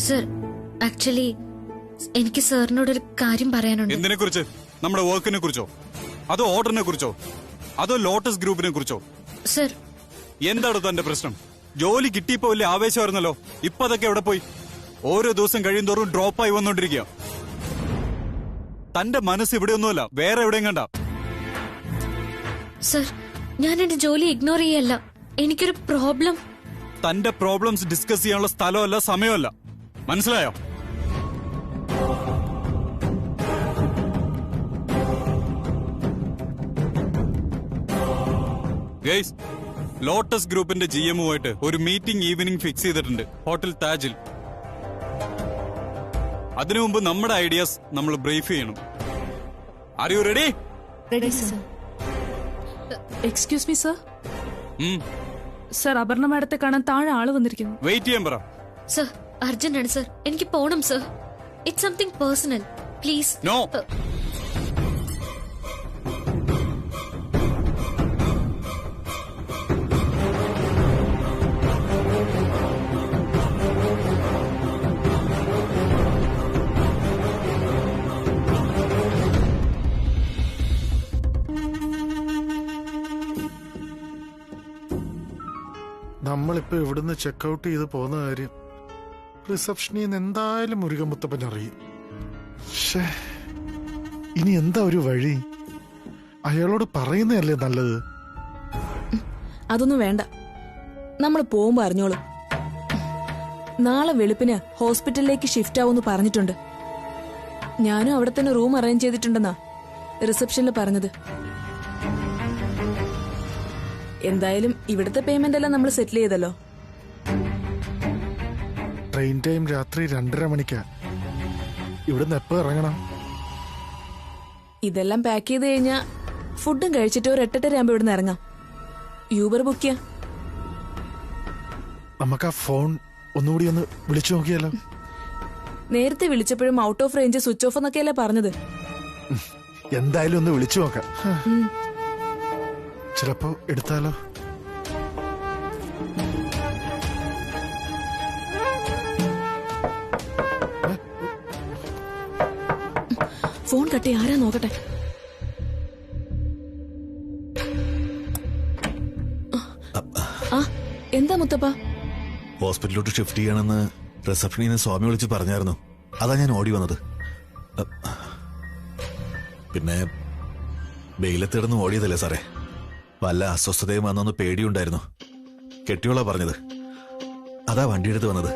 Sir, actually എനിക്ക് സാറിനോടൊരു കാര്യം പറയാനുണ്ട്. എന്തിനെ കുറിച്ച്? നമ്മുടെ വർക്കിനെ കുറിച്ചോ, അതോ ഓർഡറിനെ കുറിച്ചോ, അതോ ലോട്ടസ് ഗ്രൂപ്പിനെ കുറിച്ചോ? സർ, എന്താണ് തന്റെ പ്രശ്നം? ജോലി കിട്ടിയപ്പോ വലിയ ആവേശമായിരുന്നല്ലോ, ഇപ്പൊ അതൊക്കെ എവിടെ പോയി? ഓരോ ദിവസം കഴിയുന്തോറും ഡ്രോപ്പായി വന്നോണ്ടിരിക്കുക. തന്റെ മനസ്സ് ഇവിടെയൊന്നുമല്ല, വേറെ എവിടെയും കണ്ട. സർ, ഞാൻ എന്റെ ജോലി ഇഗ്നോർ ചെയ്യല്ല. എനിക്കൊരു പ്രോബ്ലം. തന്റെ പ്രോബ്ലംസ് ഡിസ്കസ് ചെയ്യാനുള്ള സ്ഥലമല്ല, സമയമല്ല. മനസ്സിലായോ? ഗൈസ്, ലോട്ടസ് ഗ്രൂപ്പിന്റെ GM-ഉമായിട്ട് ഒരു മീറ്റിംഗ് ഈവനിംഗ് ഫിക്സ് ചെയ്തിട്ടുണ്ട് ഹോട്ടൽ താജിൽ. അതിനു മുമ്പ് നമ്മുടെ ഐഡിയാസ് നമ്മൾ ബ്രീഫ് ചെയ്യണം. Are you ready? Ready sir. Excuse me sir. Sir, Aparna മാഡത്തെ കാണാൻ താഴെ ആള് വന്നിരിക്കുന്നു. വെയിറ്റ് ചെയ്യാൻ പറ. സർ, അർജന്റ് ആണ് സർ. എനിക്ക് പോണം sir. It's something personal. Please. No. നമ്മളിപ്പോ ഇവിടുന്ന് ചെക്കൗട്ട് ചെയ്ത് പോകുന്ന കാര്യം റിസപ്ഷനിൽ നിന്ന് എന്തായാലും മുരുകൻ മുത്തപ്പൻ അറിയും. ഇനി എന്താ ഒരു വഴി? അയാളോട് പറയുന്നതല്ലേ നല്ലത്? അതൊന്നും വേണ്ട, നമ്മൾ പോകുമ്പോ അറിഞ്ഞോളൂ. നാളെ വെളുപ്പിന് ഹോസ്പിറ്റലിലേക്ക് ഷിഫ്റ്റ് ആവുമെന്ന് പറഞ്ഞിട്ടുണ്ട്. ഞാനും അവിടെ തന്നെ റൂം അറേഞ്ച് ചെയ്തിട്ടുണ്ടെന്നാ റിസപ്ഷനിൽ പറഞ്ഞത്. എന്തായാലും ഇവിടുത്തെ പേയ്മെന്റ് എല്ലാം നമ്മൾ സെറ്റിൽ ചെയ്തല്ലോ. ട്രെയിൻ ടൈം രാത്രി 2:30 മണിക്കാ. ഇവിടുന്ന് എപ്പോ ഇറങ്ങണം? ഇതെല്ലാം പാക്ക് ചെയ്ത് കഴിഞ്ഞാ ഫുഡും കഴിച്ചിട്ട് ഒരു 8:30 ആകുമ്പോ ഇവിടുന്ന് ഇറങ്ങാം. യൂബർ ബുക്ക് ചെയ്യാം. നമുക്ക് ആ ഫോൺ ഒന്നുകൂടി ഒന്ന് വിളിച്ചു നോക്കിയാലോ? നേരത്തെ വിളിച്ചപ്പോഴും out of range, switch off എന്നൊക്കെയല്ലേ പറഞ്ഞത്. എന്തായാലും ഒന്ന് വിളിച്ചു നോക്കാം. ചിലപ്പോ എടുത്താലോ? ഫോൺ കട്ടി ആരാ നോക്കട്ടെ. ആ, എന്താ മുത്തപ്പ? ഹോസ്പിറ്റലിലോട്ട് ഷിഫ്റ്റ് ചെയ്യണമെന്ന് റിസപ്ഷനിൽ നിന്ന് സ്വാമി വിളിച്ച് പറഞ്ഞായിരുന്നു. അതാ ഞാൻ ഓടി വന്നത്. പിന്നെ വെയിലത്തിടന്ന് ഓടിയതല്ലേ സാറേ. വല്ല അസ്വസ്ഥതയും വന്നൊന്ന് പേടിയുണ്ടായിരുന്നു. കെട്ടിയോളാ പറഞ്ഞത്. അതാ വണ്ടിയെടുത്ത് വന്നത്.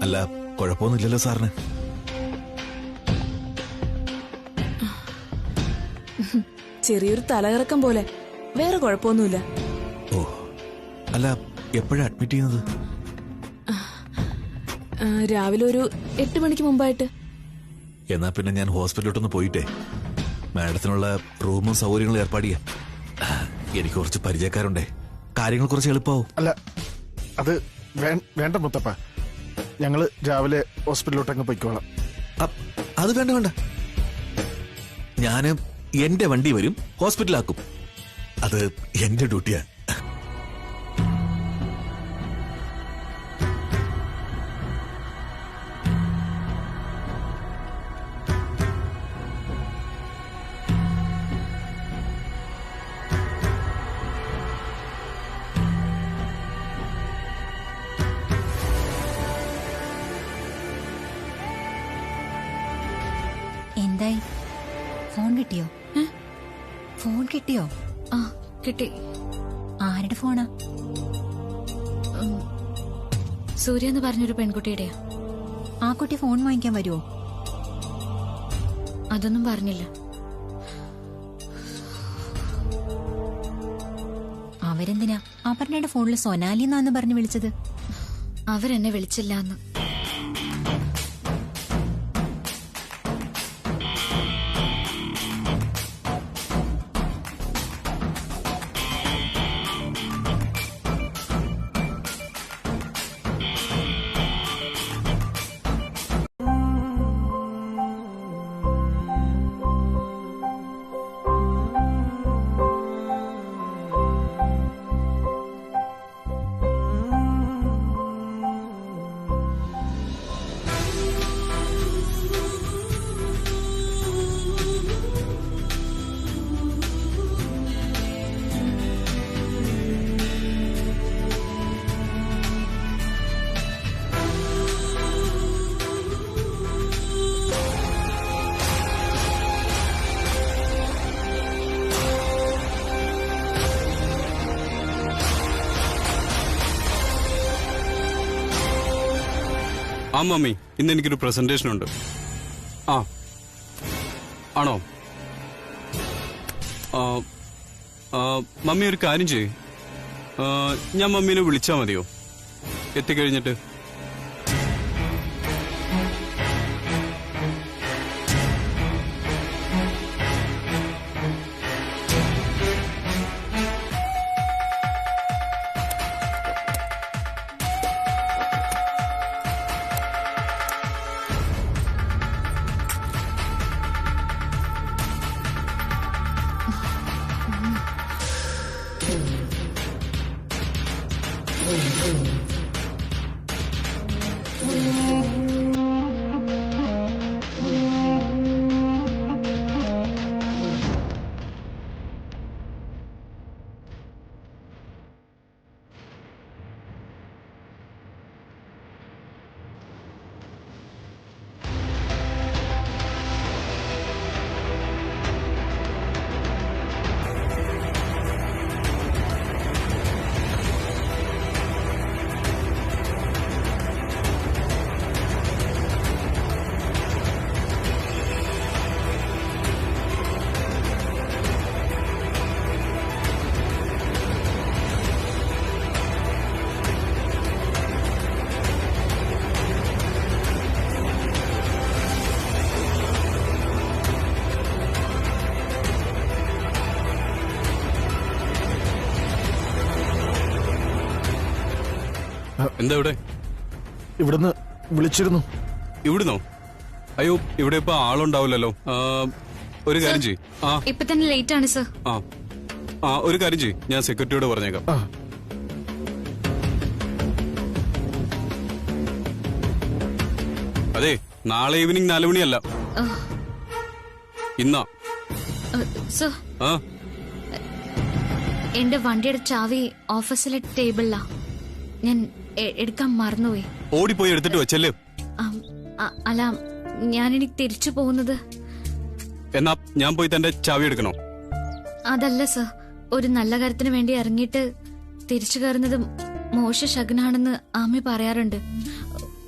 അല്ല, കുഴപ്പമൊന്നുമില്ലല്ലോ സാറിന്? ചെറിയൊരു തലകറക്കം പോലെ, വേറെ കുഴപ്പമൊന്നുമില്ല. ഓ, അല്ല, എപ്പോഴാ അഡ്മിറ്റ് ചെയ്യുന്നത്? രാവിലെ ഒരു 8 മണിക്ക് മുമ്പായിട്ട്. എന്നാ പിന്നെ ഞാൻ ഹോസ്പിറ്റലിലോട്ടൊന്ന് പോയിട്ടേ മാഡത്തിനുള്ള റൂമും സൗകര്യങ്ങളും ഏർപ്പാട് ചെയ്യാം. എനിക്ക് കുറച്ച് പരിചയക്കാരുണ്ടേ, കാര്യങ്ങൾ കുറച്ച് എളുപ്പമാവും. അല്ല, അത് വേണ്ട മുത്തപ്പ. ഞങ്ങള് രാവിലെ ഹോസ്പിറ്റലിലോട്ടങ്ങ് പോയിക്കോളാം. അത് വേണ്ട വേണ്ട, ഞാന് എന്റെ വണ്ടി വരും, ഹോസ്പിറ്റലാക്കും. അത് എന്റെ ഡ്യൂട്ടിയാ. എന്തായി? ഫോൺ കിട്ടിയോ? ഫോൺ കിട്ടിയോ? ആ, കിട്ടി. ആരുടെ ഫോണാ? സൂര്യ എന്ന് പറഞ്ഞൊരു പെൺകുട്ടിയുടെയാ. ആ കുട്ടി ഫോൺ വാങ്ങിക്കാൻ വരുമോ? അതൊന്നും പറഞ്ഞില്ല. അവരെന്തിനാ അപർണയുടെ ഫോണിൽ സൊനാലി എന്നാന്ന് പറഞ്ഞ് വിളിച്ചത്? അവരെന്നെ വിളിച്ചില്ല എന്ന്. ആ മമ്മി, ഇന്ന് എനിക്കൊരു പ്രസന്റേഷൻ ഉണ്ട്. ആ ആണോ? മമ്മി ഒരു കാര്യം ചെയ്യ്, ഞാൻ മമ്മീനെ വിളിച്ചാ മതിയോ എത്തിക്കഴിഞ്ഞിട്ട്? എന്താ ഇവിടെ? ഇവിടുന്ന് വിളിച്ചിരുന്നു. ഇവിടുന്നോ? അയ്യോ, ഇവിടെ ഇപ്പൊ ആളുണ്ടാവില്ലല്ലോ. ഒരു കാര്യം ചെയ്യ്. ഇപ്പൊ തന്നെ ലേറ്റ് ആണ് സർ. ഒരു കാര്യം ചെയ്യ്, ഞാൻ സെക്യൂരിറ്റിയോട് പറഞ്ഞേക്കാം. അതെ, നാളെ ഈവനിങ് 4 മണിയല്ല, ഇന്നാ. സർ, എന്റെ വണ്ടിയുടെ ചാവി ഓഫീസിലെ ടേബിളിലാ. ഞാൻ എടുക്കാൻ മറന്നുപോയി. ഓടിപ്പോയി എടുത്തിട്ട് വെച്ചല്ലേ? അല്ല, ഞാനിനി തിരിച്ചു പോകുന്നത്. എന്നാ ഞാൻ പോയി തന്റെ ചാവി എടുക്കണോ? അതല്ല സർ, ഒരു നല്ല കാര്യത്തിന് വേണ്ടി ഇറങ്ങിയിട്ട് തിരിച്ചു കയറുന്നത് മോശ ശകുനാണെന്ന് ആമി പറയാറുണ്ട്.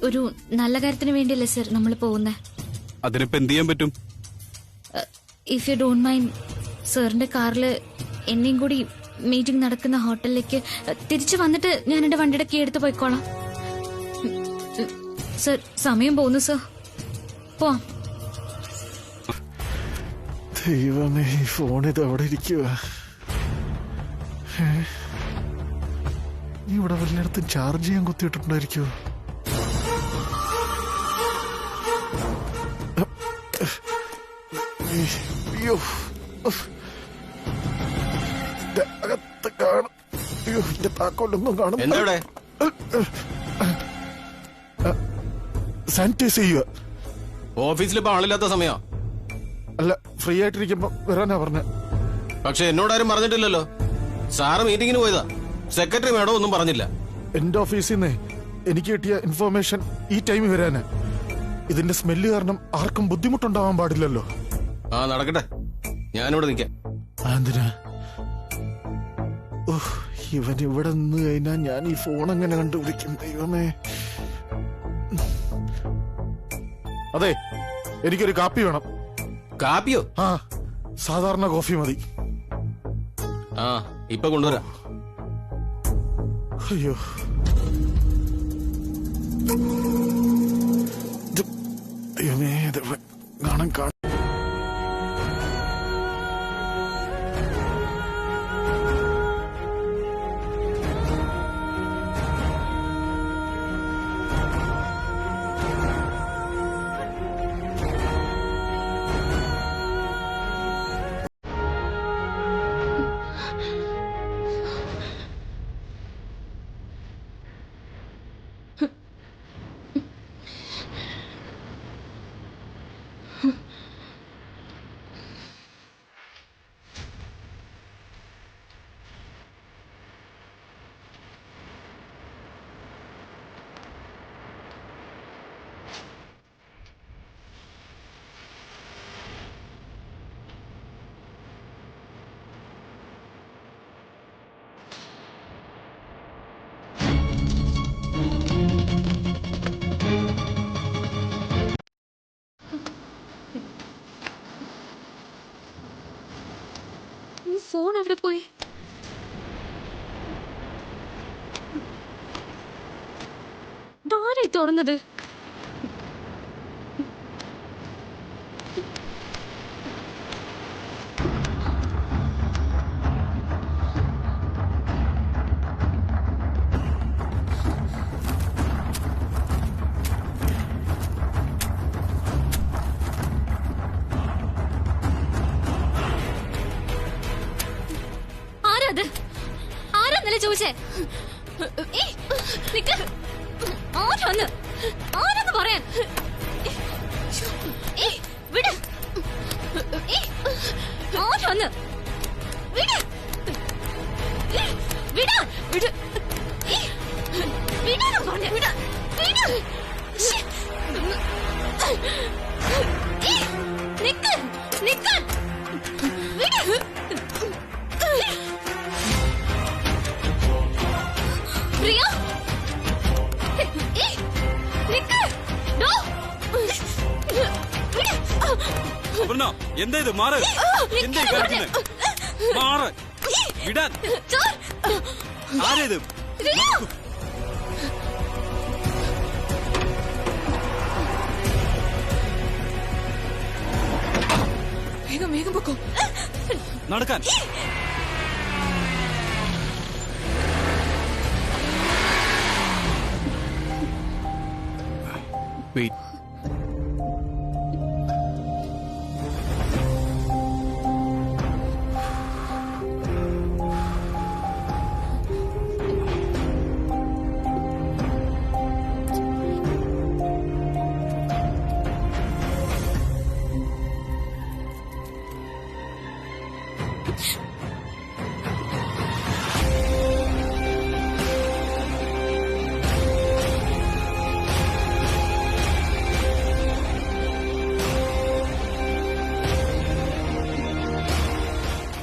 ഒരു നല്ല കാര്യത്തിന് വേണ്ടിയല്ലേ സർ നമ്മൾ പോകുന്നേ? അതിനിപ്പോ എന്ത് ചെയ്യാൻ പറ്റും? ഇഫ് യു ഡോണ്ട് മൈൻഡ്, സാറിന്റെ കാറില് എന്നെയും കൂടി മീറ്റിംഗ് നടക്കുന്ന ഹോട്ടലിലേക്ക് തിരിച്ചു വന്നിട്ട് ഞാൻ എന്റെ വണ്ടിയുടെ കീ എടുത്ത് പോയിക്കോളാം. സർ, സമയം പോകുന്നു സർ, പോവാം. ദൈവമേ, ഈ ഫോൺ ഇത് അവിടെ ഇരിക്കുക. നീ ഇവിടെ വല്ലയിടത്തും ചാർജ് ചെയ്യാൻ കുത്തിയിട്ടുണ്ടായിരിക്കുവോ? അയ്യോ, അകത്ത് കാണും. അയ്യോ, എന്റെ താക്കോലൊന്നും കാണും. സാനിറ്റൈസ് ചെയ്യുക. ഓഫീസിലിപ്പോ ആളില്ലാത്ത സമയാ. അല്ല, ഫ്രീ ആയിട്ടിരിക്കുമ്പോ വരാനാ പറഞ്ഞ. പക്ഷെ എന്നോടാരും പറഞ്ഞിട്ടില്ലല്ലോ. സാറ് മീറ്റിംഗിന് പോയതാ, സെക്രട്ടറി മേഡം ഒന്നും പറഞ്ഞില്ല. എന്റെ ഓഫീസിൽ നിന്ന് എനിക്ക് കിട്ടിയ ഇൻഫോർമേഷൻ ഈ ടൈമിൽ വരാനാ. ഇതിന്റെ സ്മെല്ല് കാരണം ആർക്കും ബുദ്ധിമുട്ടുണ്ടാവാൻ പാടില്ലല്ലോ. നടക്കട്ടെ, ഞാനിവിടെ നിൽക്കാം. എന്തിനാ? ഇവൻ ഇവിടെ നിന്ന് കഴിഞ്ഞാ ഞാൻ ഈ ഫോൺ എങ്ങനെ കണ്ടുപിടിക്കും? ദൈവമേ. അതെ, എനിക്കൊരു കാപ്പി വേണം. കാപ്പിയോ? സാധാരണ കോഫി മതി. ഇപ്പൊ കൊണ്ടുവരാം. അയ്യോ, ദൈവമേ, കാണാൻ അവിടെ പോയി? ആരായി തുറന്നത്? ആരാത്? ആരാന്നല്ലേ ചോദിച്ചേ? നിക്ക്. ആരാന്ന്? ആരാന്ന് പറയാൻ? വിട്. ആരാന്ന്? വിട്. വിടാ. വിട്. വിടാന്ന് പറഞ്ഞേ. വിട. വിട്. നിക്ക്. നിക്ക്. വിട്. പ്രിയ, നിക്ക്. ഡോ. അപർണ, എന്താ ഇത്? മാറ്. എന്താ ഈ കാണിക്കുന്നെ? മാറ്. വിടാൻ. ആരേത്? വേഗം വേഗം പൊക്കോ. നടക്കാൻ. വെയിറ്റ്.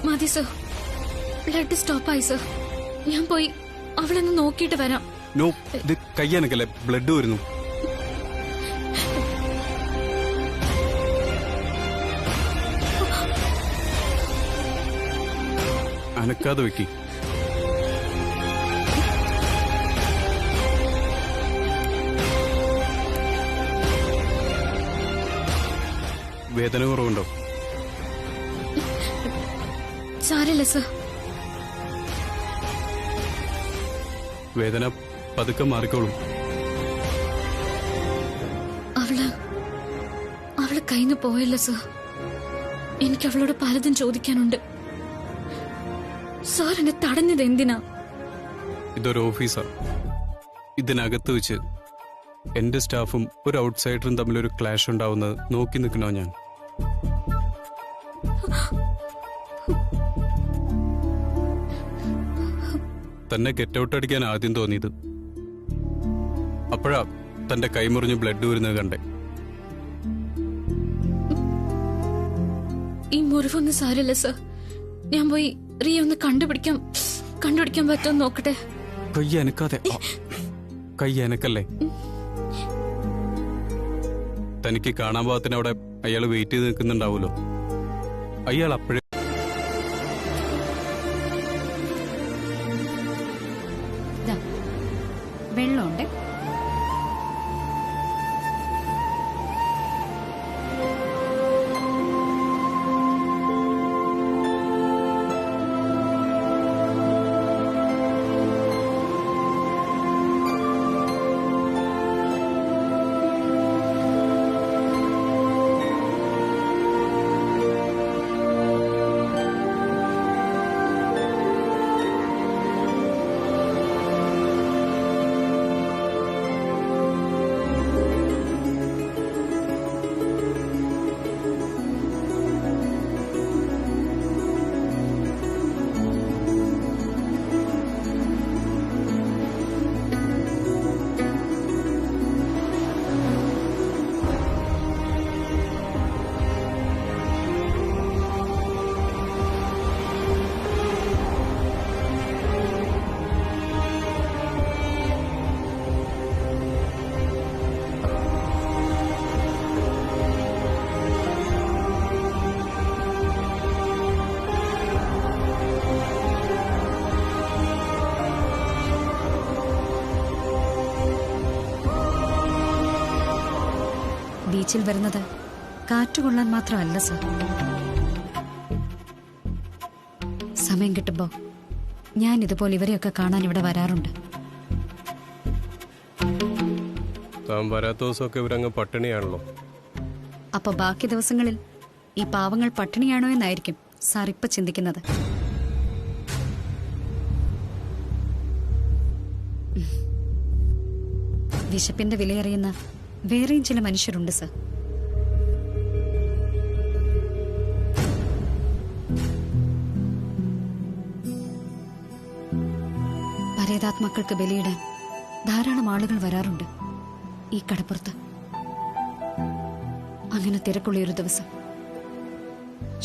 മതി സർ, ബ്ലഡ് സ്റ്റോപ്പായി സർ. ഞാൻ പോയി അവളൊന്ന് നോക്കിയിട്ട് വരാം. നോ, ഇത് കയ്യനക്കല്ലേ, ബ്ലഡ് വരുന്നു. അനക്കാതെ വെക്കി. വേദന കുറവുണ്ടോ? സാരല്ല സർ. വേദന പതുക്കെ മാറിക്കോളും. അവള് കയ്യിന്ന് പോയല്ലോ സർ. എനിക്ക് അവളോട് പലതും ചോദിക്കാനുണ്ട്. സാർ എന്നെ തടഞ്ഞത് എന്തിനാ? ഇതൊരു ഓഫീസാ. ഇതിനകത്ത് വെച്ച് എന്റെ സ്റ്റാഫും ഒരു ഔട്ട്സൈഡറും തമ്മിലൊരു ക്ലാഷ് ഉണ്ടാവുന്നത് നോക്കി നിൽക്കണോ ഞാൻ? തന്നെ ഗെറ്റ് ഔട്ട് അടിക്കാൻ ആദ്യം തോന്നിയത്. അപ്പോഴാ തന്റെ കൈമുറിഞ്ഞ് ബ്ലഡ് വരുന്നത് കണ്ടേ. ഈ മുറിവൊന്നും സാരല്ല സർ. ഞാൻ പോയി റിയ ഒന്ന് കണ്ടുപിടിക്കാൻ പറ്റുമോ നോക്കട്ടെ. കൈ അനക്കാതെ. കൈ അനക്കല്ലേ. തനിക്ക് കാണാൻ പാകത്തിന് അവിടെ അയാൾ വെയിറ്റ് ചെയ്ത് നിൽക്കുന്നുണ്ടാവുമല്ലോ. അയാൾ അപ്പോഴേ വെള്ളമുണ്ട്. ബീച്ചിൽ വരുന്നത് കാറ്റുകൊള്ളാൻ മാത്രമല്ല സർ. സമയം കിട്ടുമ്പോ ഞാൻ ഇതുപോലെ ഇവരെയൊക്കെ കാണാൻ ഇവിടെ വരാറുണ്ട്. താൻ വരാത്ത ദിവസമൊക്കെ ഇവരങ്ങ് പട്ടിണിയാണല്ലോ. അപ്പൊ ബാക്കി ദിവസങ്ങളിൽ ഈ പാവങ്ങൾ പട്ടിണിയാണോ എന്നായിരിക്കും സാർ ഇപ്പൊ ചിന്തിക്കുന്നത്. വിശപ്പിന്റെ വിലയറിയുന്ന വേറെയും ചില മനുഷ്യരുണ്ട് സർ. പരേതാത്മാക്കൾക്ക് ബലിയിടാൻ ധാരാളം ആളുകൾ വരാറുണ്ട് ഈ കടപ്പുറത്ത്. അങ്ങനെ തിരക്കുള്ളൊരു ദിവസം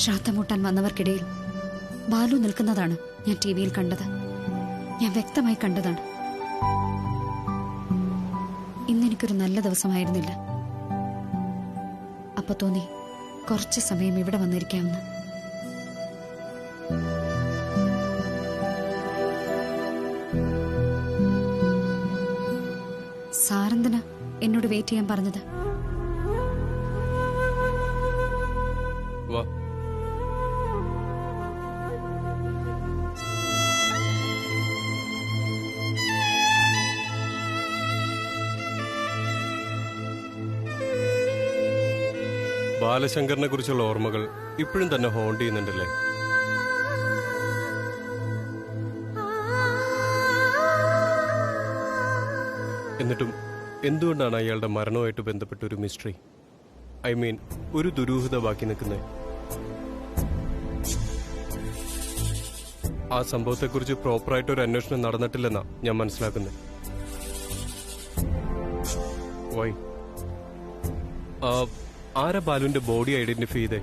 ശ്രാദ്ധമൂട്ടാൻ വന്നവർക്കിടയിൽ ബാലു നിൽക്കുന്നതാണ് ഞാൻ ടിവിയിൽ കണ്ടത്. ഞാൻ വ്യക്തമായി കണ്ടതാണ്. ഇന്നെനിക്കൊരു നല്ല ദിവസമായിരുന്നില്ല. അപ്പൊ തോന്നി കുറച്ച് സമയം ഇവിടെ വന്നിരിക്കാമെന്ന്. സാറെന്തിനാ എന്നോട് വെയിറ്റ് ചെയ്യാൻ പറഞ്ഞത്? വാ. ബാലശങ്കറിനെ കുറിച്ചുള്ള ഓർമ്മകൾ ഇപ്പോഴും തന്നെ ഹോണ്ട് ചെയ്യുന്നുണ്ടല്ലേ? എന്നിട്ടും എന്തുകൊണ്ടാണ് അയാളുടെ മരണവുമായിട്ട് ബന്ധപ്പെട്ട ഒരു മിസ്റ്ററി, ഐ മീൻ ഒരു ദുരൂഹത ബാക്കി നിൽക്കുന്നത്? ആ സംഭവത്തെക്കുറിച്ച് പ്രോപ്പറായിട്ട് ഒരു അന്വേഷണം നടന്നിട്ടില്ലെന്നാ ഞാൻ മനസ്സിലാക്കുന്നത്. വൈ? ആരാ ബാലുവിന്റെ ബോഡി ഐഡന്റിഫൈ ചെയ്തേ?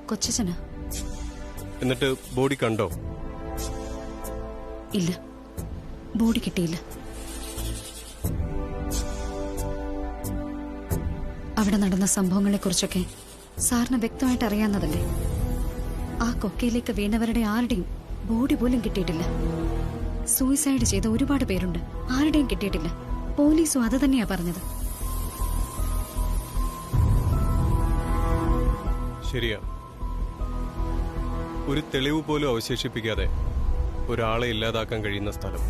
കൊച്ചച്ഛനാ. എന്നിട്ട് ബോഡി കണ്ടോ? ഇല്ല, ബോഡി കിട്ടിയില്ല. അവിടെ നടന്ന സംഭവങ്ങളെക്കുറിച്ചൊക്കെ സാറിന് വ്യക്തമായിട്ട് അറിയാവുന്നതല്ലേ? ആ കൊക്കയിലേക്ക് വീണവരുടെ ആരുടെയും ബോഡി പോലും കിട്ടിയിട്ടില്ല. സൂയിസൈഡ് ചെയ്ത ഒരുപാട് പേരുണ്ട്, ആരുടെയും കിട്ടിയിട്ടില്ല. പോലീസും അത് തന്നെയാ പറഞ്ഞത്. ശരിയാ. ഒരു തെളിവ് പോലും അവശേഷിപ്പിക്കാതെ ഒരാളെ ഇല്ലാതാക്കാൻ കഴിയുന്ന സ്ഥലം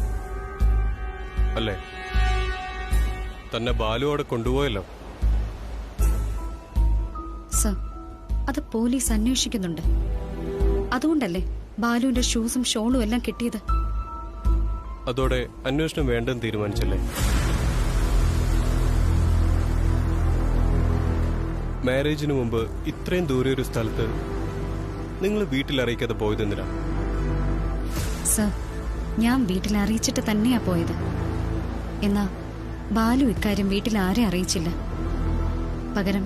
അല്ലേ? തന്നെ ബാലു അവിടെ കൊണ്ടുപോയല്ലോ. സർ, അത് പോലീസ് അന്വേഷിക്കുന്നുണ്ട്. അതുകൊണ്ടല്ലേ ബാലുവിന്റെ ഷൂസും ഷോളും എല്ലാം കിട്ടിയത്. അതോടെ അന്വേഷണം വേണ്ടെന്ന് തീരുമാനിച്ചല്ലേ? മാരേജിന് മുമ്പ് ഇത്രയും ദൂരെ ഒരു സ്ഥലത്ത് നിങ്ങൾ വീട്ടിൽ അറിയിക്കാതെ പോയതെന്തിനാ? സർ, ഞാൻ വീട്ടിൽ അറിയിച്ചിട്ട് തന്നെയാ പോയത്. എന്നാ ബാലു ഇക്കാര്യം വീട്ടിൽ ആരെ അറിയിച്ചില്ല. പകരം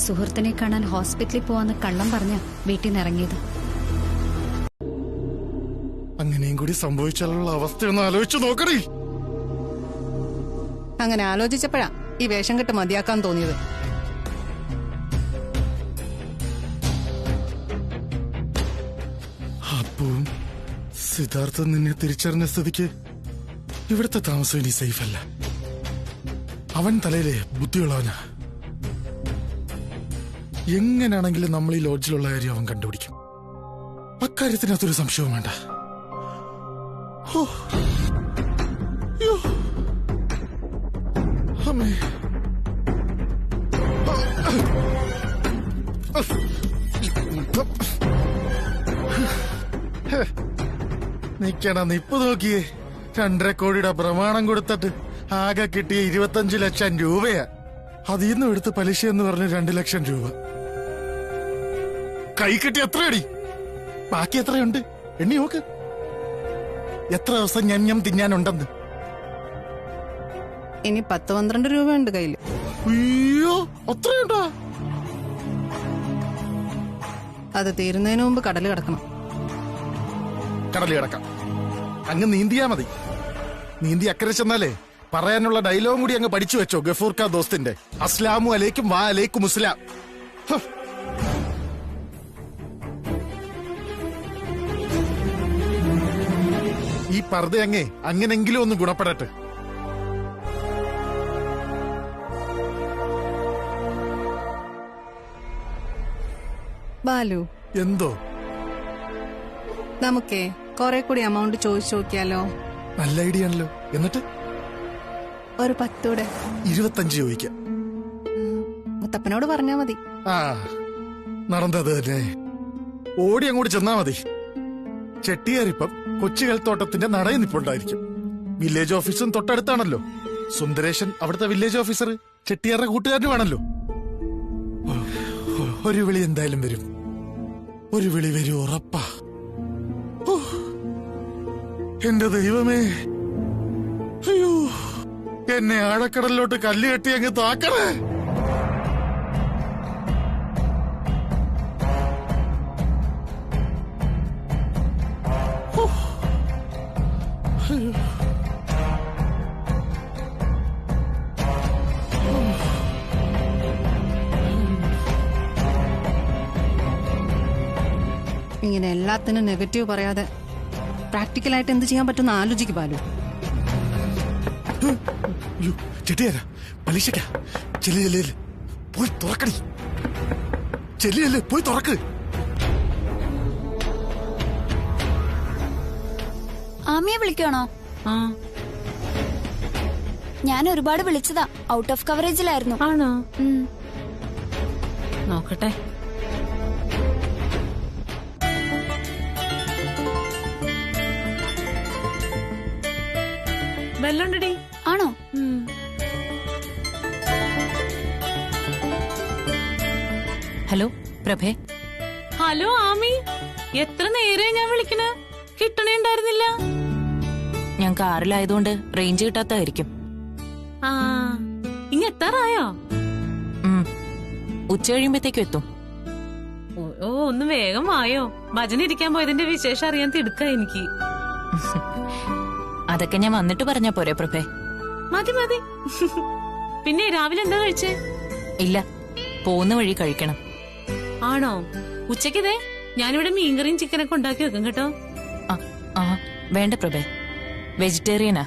സുഹൃത്തിനെ കാണാൻ ഹോസ്പിറ്റലിൽ പോവാന്ന് കള്ളം പറഞ്ഞ വീട്ടിൽ നിന്ന് ഇറങ്ങിയത്. അങ്ങനെയും കൂടി സംഭവിച്ചാലുള്ള അവസ്ഥയൊന്ന് ആലോചിച്ചു നോക്കണേ. അങ്ങനെ ആലോചിച്ചപ്പോഴാ ഈ വേഷം കെട്ട് മതിയാക്കാൻ തോന്നിയത്. അപ്പവും സിദ്ധാർത്ഥൻ നിന്നെ തിരിച്ചറിഞ്ഞ സ്ഥിതിക്ക് ഇവിടുത്തെ താമസം ഇനി സേഫ് അല്ല. അവൻ തലയിലെ ബുദ്ധിയുള്ളവനാ. എങ്ങനെയാണെങ്കിലും നമ്മൾ ഈ ലോഡ്ജിലുള്ള കാര്യം അവൻ കണ്ടുപിടിക്കും. അക്കാര്യത്തിനകത്തൊരു സംശയവും വേണ്ട. ഹോ. യ്യോ. അമ്മേ. നിക്കണ നിപ്പ് നോക്കിയേ. 2.5 കോടിയുടെ പ്രമാണം കൊടുത്തിട്ട് ആകെ കിട്ടിയ 25 ലക്ഷം രൂപയാ. അതിന്ന് എടുത്ത് പലിശ എന്ന് പറഞ്ഞ് 2 ലക്ഷം രൂപ. കൈ കിട്ടി എത്രയടി? ബാക്കി എത്രയുണ്ട് എണ്ണി നോക്ക്. എത്ര ദിവസം ഞഞ്ഞം തിന്നാനുണ്ടെന്ന്. ഇനി 10-12 രൂപയുണ്ട് കയ്യില്. അയ്യോ, അത്രയുണ്ടോ? അത് തീരുന്നതിന് മുമ്പ് കടല് കിടക്കണം. കടല് കിടക്കാം. അങ്ങ് നീന്തിയാ മതി. നീന്തി അക്കരെ ചെന്നാലേ പറയാനുള്ള ഡയലോഗും കൂടി അങ്ങ് പഠിച്ചു വെച്ചോ. ഗഫൂർക്ക ദോസ്തിന്റെ അസ്ലാമു അലൈക്കും വാ അലൈക്കും മുസ്ലാം. ഈ പർദ്ദ അങ്ങനെങ്കിലും ഒന്ന് ഗുണപ്പെടട്ടെ. ബാലു, എന്തോ നമുക്കേ കുറെ കൂടി എമൗണ്ട് ചോദിച്ചു നോക്കിയാലോ? നല്ല ഐഡിയ ആണല്ലോ. എന്നിട്ട് ഒരു 10 25 ചോദിക്കാം. മുത്തപ്പനോട് പറഞ്ഞാ മതി. ആ നടന്നത് തന്നെ. ഓടി അങ്ങോട്ട് ചെന്നാ മതി. ചെട്ടിയാരിപ്പം കൊച്ചുകൽത്തോട്ടത്തിന്റെ നടയിൽ നിപ്പുണ്ടായിരിക്കും. വില്ലേജ് ഓഫീസും തൊട്ടടുത്താണല്ലോ. സുന്ദരേശൻ അവിടുത്തെ വില്ലേജ് ഓഫീസർ ചെട്ടിയാരുടെ കൂട്ടുകാരനുമാണല്ലോ. ഒരു വിളി എന്തായാലും വരും. ഒരു വിളി വരും ഉറപ്പാ. ഓ, എന്റെ ദൈവമേ, അയ്യോ, എന്നെ ആഴക്കടലിലോട്ട് കല്ല് കെട്ടി അങ്ങ് താക്കണേ. ഇങ്ങനെ എല്ലാത്തിനും നെഗറ്റീവ് പറയാതെ പ്രാക്ടിക്കലായിട്ട് എന്ത് ചെയ്യാൻ പറ്റുന്ന ആലോചിക്ക് ബാലു. ചെട്ടിയാരാ പലിശക്കാ. ചെല്ല് പോയി തുറക്കണി. ചെല്ല് പോയി തുറക്ക്. ആമിയെ വിളിക്കണോ? ഞാൻ ഒരുപാട് വിളിച്ചതാ, ഔട്ട് ഓഫ് കവറേജിലായിരുന്നു. ആണോ? നോക്കട്ടെ. ബെല്ലുണ്ടടി. ആണോ? ഹലോ പ്രഭേ. ഹലോ ആമി, എത്ര നേരമായി ഞാൻ വിളിക്കണ, കിട്ടണേ ഉണ്ടായിരുന്നില്ല. ഞാൻ കാറിലായതുകൊണ്ട് റേഞ്ച് കിട്ടാത്തായിരിക്കും. ആ, ഇങ്ങ എത്താറായോ? ഉച്ച കഴിയുമ്പത്തേക്കും എത്തും. ഓ, ഒന്ന് വേഗം വായോ. ഭജന ഇരിക്കാൻ പോയതിന്റെ വിശേഷം അറിയാൻ തിടുക്ക എനിക്ക്. അതൊക്കെ ഞാൻ വന്നിട്ട് പറഞ്ഞാ പോരെ പ്രഭേ? മതി മതി. പിന്നെ രാവിലെ എന്താ കഴിച്ചേ? ഇല്ല, പോകുന്ന വഴി കഴിക്കണം. ആണോ? ഉച്ചക്കിതേ ഞാനിവിടെ മീൻകറിയും ചിക്കനൊക്കെ ഉണ്ടാക്കി വെക്കും കേട്ടോ. ആ വേണ്ട പ്രഭേ, വെജിറ്റേറിയനാ.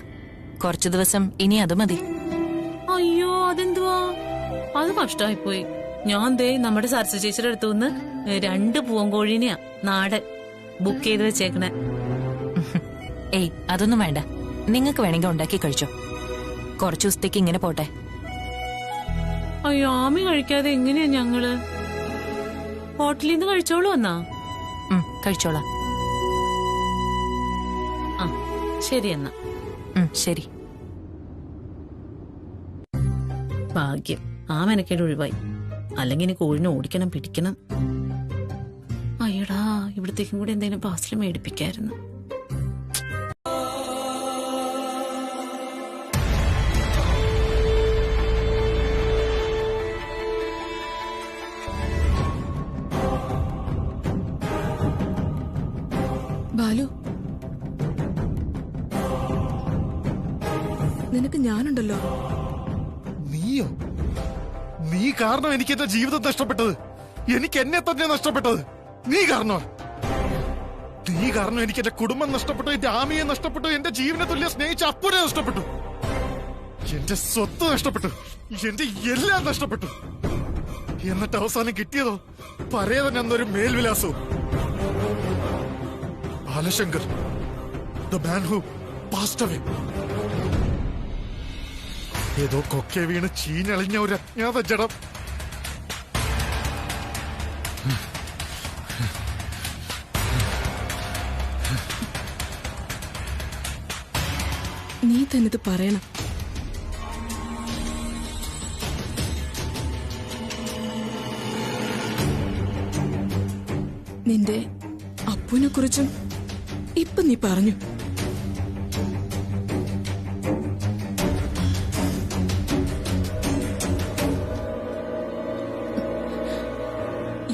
കുറച്ചു ദിവസം ഇനി അത് മതി. അയ്യോ, അതെന്തുവാ? അത് കഷ്ടമായിപ്പോയി. ഞാൻ ദേ നമ്മുടെ സരസ ചേച്ചിയുടെ അടുത്തുനിന്ന് 2 പൂവൻകോഴീനെയാ നാടൻ ബുക്ക് ചെയ്ത് വെച്ചേക്കണേ. ഏയ് അതൊന്നും വേണ്ട, നിങ്ങൾക്ക് വേണമെങ്കിൽ ഉണ്ടാക്കി കഴിച്ചോ. കുറച്ചു ദിവസത്തേക്ക് ഇങ്ങനെ പോട്ടെ. അയ്യോ, ആമി കഴിക്കാതെ എങ്ങനെയാ ഞങ്ങള്? ഹോട്ടലിൽ നിന്ന് കഴിച്ചോളൂ എന്നാ? കഴിച്ചോളാം. ആ ശരി എന്നാ. ശരി. ഭാഗ്യം ആ മെനക്കേട് ഒഴിവായി. അല്ലെങ്കിൽ ഇനി കോഴിനെ ഓടിക്കണം, പിടിക്കണം. അയ്യടാ, ഇവിടത്തേക്കും കൂടി എന്തെങ്കിലും പാർസൽ മേടിപ്പിക്കായിരുന്നു. ബാലു, നിനക്ക് ഞാനുണ്ടല്ലോ. നീയോ? നീ കാരണം എനിക്ക് എന്റെ ജീവിതം നഷ്ടപ്പെട്ടത്. എനിക്ക് എന്നെ തന്നെ നഷ്ടപ്പെട്ടത് നീ കാരണമാണ്. നീ കാരണം എനിക്ക് എന്റെ കുടുംബം നഷ്ടപ്പെട്ടു, എന്റെ ആമിയെ നഷ്ടപ്പെട്ടു, എന്റെ ജീവനെ തുല്യ സ്നേഹിച്ച അപ്പുനെ നഷ്ടപ്പെട്ടു, എന്റെ സ്വത്ത് നഷ്ടപ്പെട്ടു, എന്റെ എല്ലാം നഷ്ടപ്പെട്ടു. എന്നിട്ട് അവസാനം കിട്ടിയതോ പറയാതെ എന്നൊരു മേൽവിലാസവും. Balashankar, the man who passed away. ഏതോ കൊക്കെ വീണ് ചീഞ്ഞളിഞ്ഞ ഒരു അജ്ഞാത ജഡം. നീ തന്നെ ഇത് പറയണം. നിന്റെ അപ്പുവിനെ കുറിച്ചും ഇപ്പൊ നീ പറഞ്ഞു.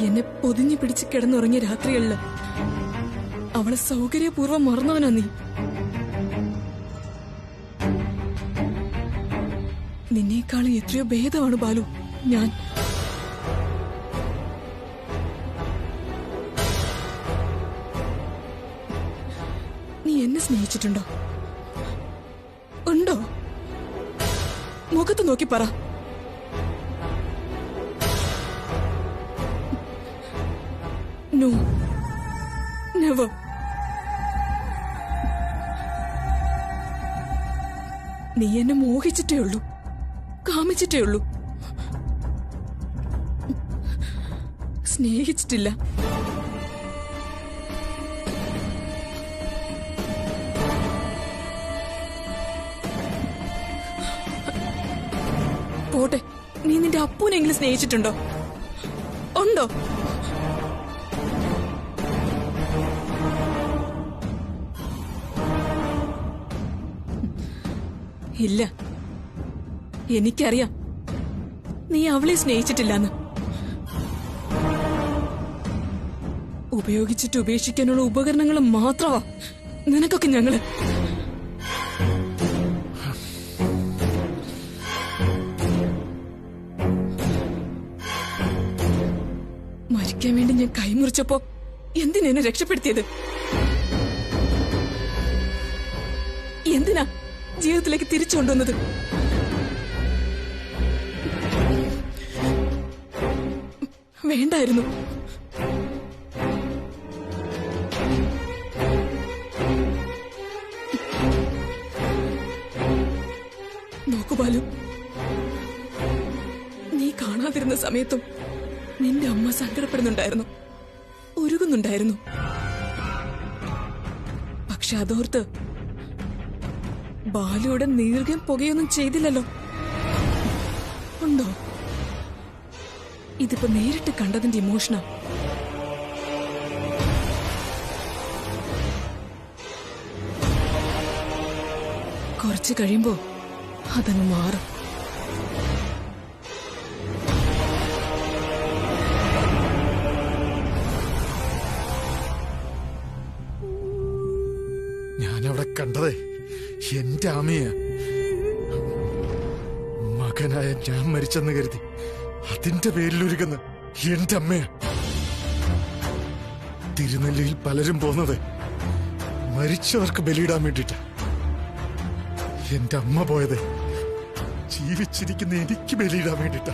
എന്നെ പൊതിഞ്ഞു പിടിച്ച് കിടന്നുറങ്ങിയ രാത്രികളില് അവളെ സൗകര്യപൂർവ്വം മറന്നവനാ നീ. നിന്നേക്കാളും എത്രയോ ഭേദമാണ് ബാലു ഞാൻ. നീ എന്നെ സ്നേഹിച്ചിട്ടുണ്ടോ? ഉണ്ടോ? മുഖത്ത് നോക്കി പറ. No, never. നീ എന്നെ മോഹിച്ചിട്ടേ ഉള്ളൂ, കാമിച്ചിട്ടേ ഉള്ളൂ, സ്നേഹിച്ചിട്ടില്ല. പോട്ടെ, നീ നിന്റെ അപ്പൂനെങ്കിലും സ്നേഹിച്ചിട്ടുണ്ടോ? ഉണ്ടോ? ഇല്ല. എനിക്കറിയാം നീ അവളെ സ്നേഹിച്ചിട്ടില്ലെന്ന്. ഉപയോഗിച്ചിട്ട് ഉപേക്ഷിക്കാനുള്ള ഉപകരണങ്ങൾ മാത്രമാ നിനക്കൊക്കെ ഞങ്ങള്. മരിക്കാൻ വേണ്ടി ഞാൻ കൈമുറിച്ചപ്പോ എന്തിനെന്നെ രക്ഷപ്പെടുത്തിയത്? എന്തിനാ ജീവിതത്തിലേക്ക് തിരിച്ചു കൊണ്ടുവന്നത്? വേണ്ടായിരുന്നു. നോക്കു ബാലു, നീ കാണാതിരുന്ന സമയത്തും നിന്റെ അമ്മ സങ്കടപ്പെടുന്നുണ്ടായിരുന്നു, ഉരുകുന്നുണ്ടായിരുന്നു. പക്ഷെ അതോർത്ത് ബാലുവിടെ നീർഘം പുകയൊന്നും ചെയ്തില്ലല്ലോ. ഉണ്ടോ? ഇതിപ്പോ നേരിട്ട് കണ്ടതിന്റെ ഇമോഷനാ. കുറച്ച് കഴിയുമ്പോ അതങ്ങ് മാറും. ഞാനവിടെ കണ്ടതേ എന്റെ അമ്മയ. മകനായ ഞാൻ മരിച്ചെന്ന് കരുതി അതിന്റെ പേരിലൊരുക്കുന്ന എന്റെ അമ്മയ. തിരുനെല്ലിയിൽ പലരും പോന്നത് മരിച്ചവർക്ക് ബലിയിടാൻ വേണ്ടിട്ട. എന്റെ അമ്മ പോയത് ജീവിച്ചിരിക്കുന്ന എനിക്ക് ബലിയിടാൻ വേണ്ടിട്ട.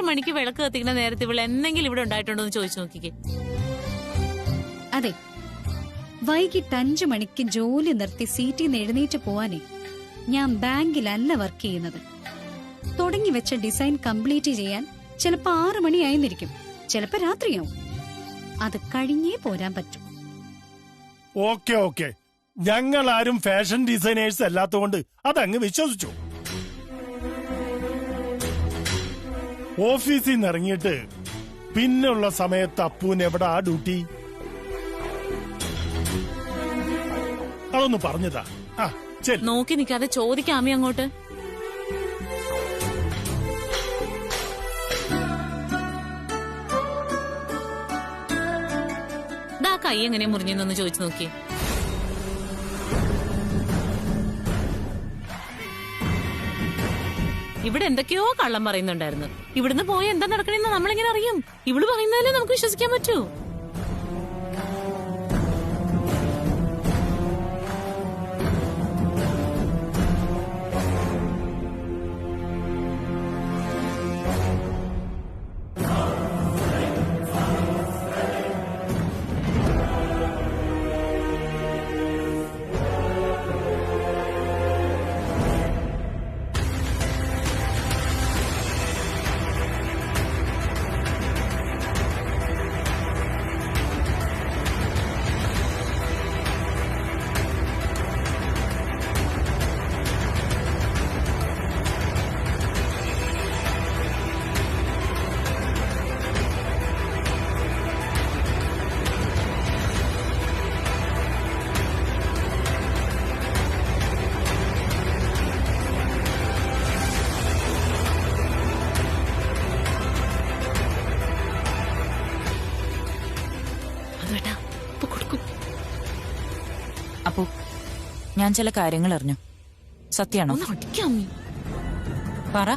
മണിക്ക് വിളക്ക് കത്തിക്കുന്ന നേരത്തെ ഇവിടെ എന്തെങ്കിലും ഇവിടെ ഉണ്ടായിട്ടുണ്ടോ എന്ന് ചോദിച്ചു നോക്കിക്കേ. അതെ, വൈകിട്ട് 5 മണിക്ക് ജോലി നിർത്തി സീറ്റിൽ നിന്ന് എഴുന്നേറ്റ് പോവാനേ ഞാൻ ബാങ്കിലല്ല വർക്ക് ചെയ്യുന്നത്. തുടങ്ങി വെച്ച ഡിസൈൻ കംപ്ലീറ്റ് ചെയ്യാൻ ചിലപ്പോ 6 മണിയായിരിക്കും, ചിലപ്പോ രാത്രിയാവും. അത് കഴിഞ്ഞേ പോരാൻ പറ്റും. ഓക്കെ ഓക്കെ, ഞങ്ങൾ ആരും ഫാഷൻ ഡിസൈനേഴ്സ് അല്ലാത്തതുകൊണ്ട് അതങ്ങ് വിശ്വസിച്ചു. ഓഫീസിൽ നിന്ന് ഇറങ്ങിയിട്ട് പിന്നുള്ള സമയത്ത് അപ്പൂന് എവിടാ ഡ്യൂട്ടി? അതൊന്ന് പറഞ്ഞതാ. നോക്കി നിൽക്കാതെ ചോദിക്കാമി അങ്ങോട്ട്. കൈ എങ്ങനെ മുറിഞ്ഞെന്നൊന്ന് ചോദിച്ചു നോക്കി. ഇവിടെ എന്തൊക്കെയോ കള്ളം പറയുന്നുണ്ടായിരുന്നു. ഇവിടുന്ന് പോയി എന്താ നടക്കണെന്ന് നമ്മളെങ്ങനെ അറിയും? ഇവള് പറയുന്നതല്ലേ നമുക്ക് വിശ്വസിക്കാൻ പറ്റൂ. ഞാൻ ചില കാര്യങ്ങൾ അറിഞ്ഞു. സത്യാണോ? പറ.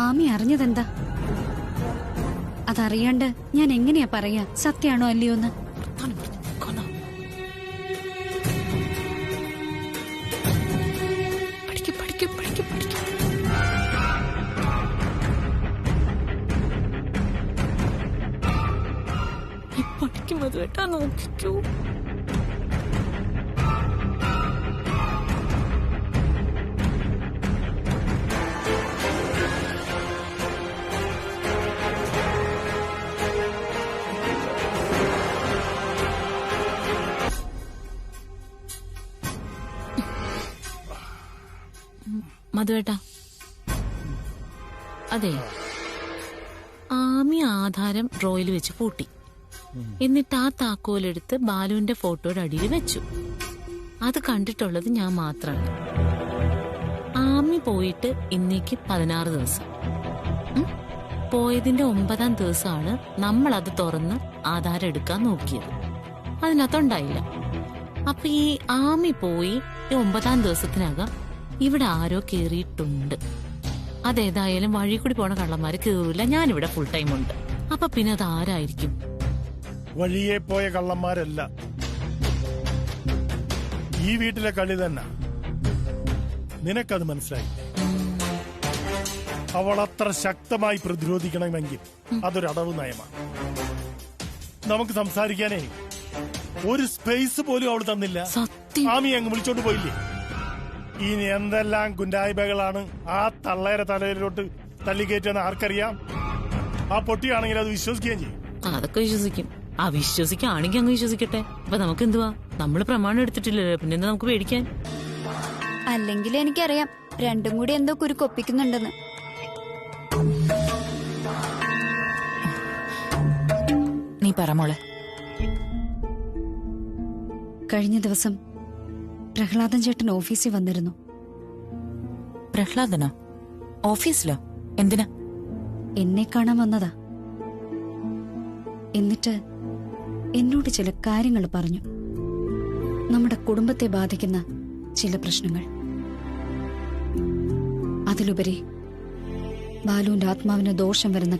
ആമി അറിഞ്ഞതെന്താ? അതറിയാണ്ട് ഞാൻ എങ്ങനെയാ പറയാ സത്യാണോ അല്ലയോന്ന്? മധുവേട്ടാ നോക്കിക്കൂ. മധുവേട്ടാ, അതെ, ആമി ആധാരം ഡ്രോയിൽ വെച്ച് പൂട്ടി. എന്നിട്ട് ആ താക്കോലെടുത്ത് ബാലുവിന്റെ ഫോട്ടോയുടെ അടിയിൽ വെച്ചു. അത് കണ്ടിട്ടുള്ളത് ഞാൻ മാത്രമാണ്. ആമി പോയിട്ട് ഇന്നേക്ക് 16 ദിവസം. പോയതിന്റെ 9ാം ദിവസമാണ് നമ്മൾ അത് തുറന്ന് ആധാരം എടുക്കാൻ നോക്കിയത്. അതിനകത്തുണ്ടായില്ല. അപ്പൊ ഈ ആമി പോയി 9ാം ദിവസത്തിനകം ഇവിടെ ആരോ കേറിയിട്ടുണ്ട്. അതേതായാലും വഴി കൂടി പോണ കള്ളന്മാര് കേറില്ല. ഞാനിവിടെ ഫുൾ ടൈം ഉണ്ട്. അപ്പൊ പിന്നെ അത് ആരായിരിക്കും? വഴിയെ പോയ കള്ളന്മാരല്ല, ഈ വീട്ടിലെ കളി തന്നെ. നിനക്കത് മനസ്സിലായി. അവൾ അത്ര ശക്തമായി പ്രതിരോധിക്കണമെങ്കിൽ അതൊരു അടവ് നയമാണ്. നമുക്ക് സംസാരിക്കാനേ ഒരു സ്പേസ് പോലും അവൾ തന്നില്ല. ആമി അങ്ങ് വിളിച്ചോണ്ട് പോയില്ലേ? ഇനി എന്തെല്ലാം കുണ്ടായ്മകളാണ് ആ തള്ളേരെ തലയിലോട്ട് തള്ളിക്കയറ്റെന്ന് ആർക്കറിയാം? ആ പൊട്ടിയാണെങ്കിൽ അത് വിശ്വസിക്കുകയും ചെയ്യും. അതൊക്കെ വിശ്വസിക്കും. അവിശ്വസിക്കാണെങ്കിൽ അങ്ങ് വിശ്വസിക്കട്ടെ. അപ്പൊ നമുക്ക് എന്തുവാ? നമ്മള് പ്രമാണം എടുത്തിട്ടില്ലല്ലോ, പിന്നെ എന്താ നമുക്ക് പേടിക്കാൻ? അല്ലെങ്കിൽ എനിക്കറിയാം രണ്ടും കൂടി എന്തോ കുരുക്കൊപ്പിക്കുന്നുണ്ടെന്ന്. നീ പറ മോളെ. കഴിഞ്ഞ ദിവസം പ്രഹ്ലാദൻ ചേട്ടൻ ഓഫീസിൽ വന്നിരുന്നു. പ്രഹ്ലാദനോ? ഓഫീസിലോ? എന്തിനാ? എന്നെ കാണാൻ വന്നതാ. എന്നിട്ട് എന്നോട് ചില കാര്യങ്ങൾ പറഞ്ഞു. നമ്മുടെ കുടുംബത്തെ ബാധിക്കുന്ന ചില പ്രശ്നങ്ങൾ. അതിലുപരി ബാലുവിന്റെ ആത്മാവിന് ദോഷം വരുന്ന